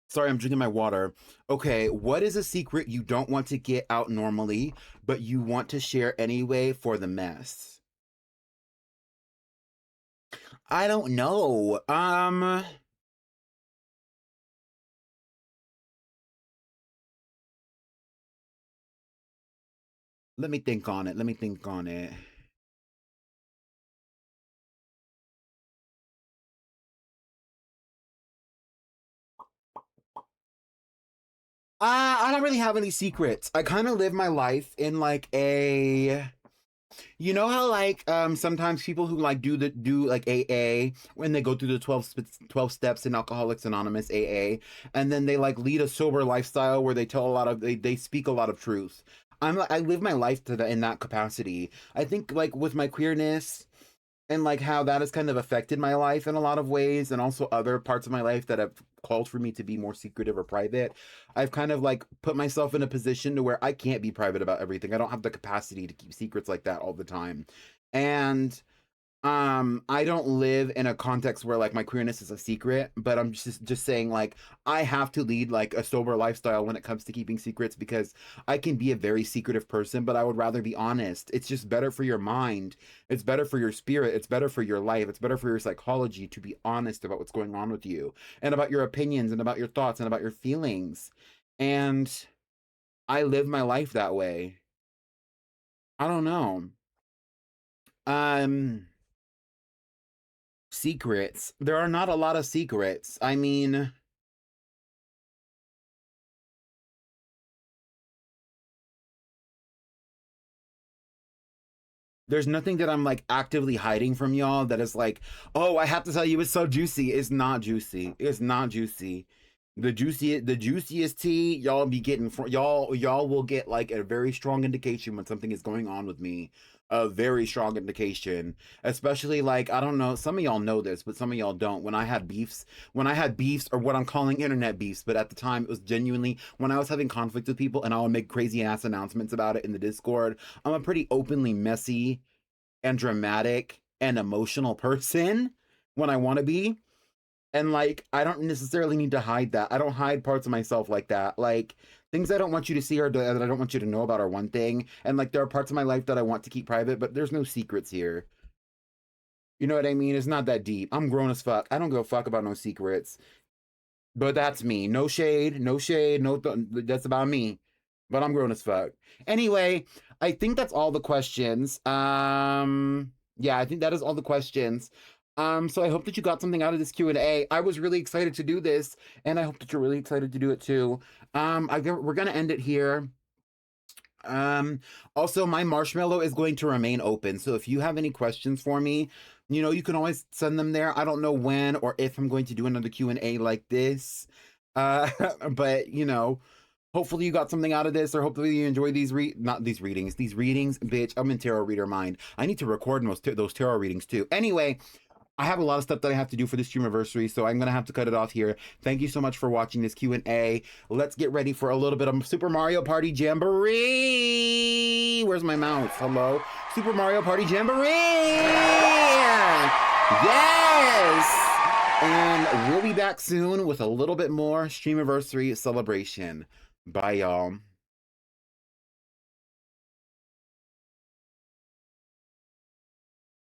Sorry, I'm drinking my water. Okay, what is a secret you don't want to get out normally, but you want to share anyway for the mess? I don't know. Let me think on it. Let me think on it. I don't really have any secrets. I kind of live my life in like a, you know how like sometimes people who like do like AA when they go through the 12 steps in Alcoholics Anonymous AA, and then they like lead a sober lifestyle where they tell a lot of they speak a lot of truth. I live my life in that capacity. I think like with my queerness and like how that has kind of affected my life in a lot of ways, and also other parts of my life that have called for me to be more secretive or private. I've kind of like put myself in a position to where I can't be private about everything. I don't have the capacity to keep secrets like that all the time. And I don't live in a context where like my queerness is a secret, but I'm just saying like I have to lead like a sober lifestyle when it comes to keeping secrets, because I can be a very secretive person, but I would rather be honest. It's just better for your mind. It's better for your spirit. It's better for your life. It's better for your psychology to be honest about what's going on with you and about your opinions and about your thoughts and about your feelings. And I live my life that way. I don't know. Um Secrets. There are not a lot of secrets. I mean, there's nothing that I'm like actively hiding from y'all that is like, oh, I have to tell you it's so juicy. It's not juicy. It's not juicy. The juiciest tea y'all be getting from y'all will get like a very strong indication when something is going on with me. A very strong indication, especially like I don't know, some of y'all know this, but some of y'all don't. When I had beefs, or what I'm calling internet beefs, but at the time it was genuinely when I was having conflict with people, and I would make crazy ass announcements about it in the Discord. I'm a pretty openly messy and dramatic and emotional person when I want to be. And like, I don't necessarily need to hide that. I don't hide parts of myself like that. Like, things I don't want you to see or that I don't want you to know about are one thing. And like, there are parts of my life that I want to keep private, but there's no secrets here. You know what I mean? It's not that deep. I'm grown as fuck. I don't give a fuck about no secrets. But that's me. No shade, no shade, that's about me. But I'm grown as fuck. Anyway, I think that's all the questions. Yeah, I think that is all the questions. So I hope that you got something out of this Q&A. I was really excited to do this, and I hope that you're really excited to do it too. We're gonna end it here. Um, Also, my marshmallow is going to remain open. So if you have any questions for me, you can always send them there. I don't know when or if I'm going to do another Q&A like this. Uh, but hopefully you got something out of this, or hopefully you enjoy not these readings, these readings, bitch. I'm in tarot reader mind. I need to record those tarot readings too. Anyway, I have a lot of stuff that I have to do for this Streamerversary, so I'm going to have to cut it off here. Thank you so much for watching this Q&A. Let's get ready for a little bit of Super Mario Party Jamboree! Where's my mouse? Hello? Super Mario Party Jamboree! Yes! And we'll be back soon with a little bit more Streamerversary celebration. Bye, y'all.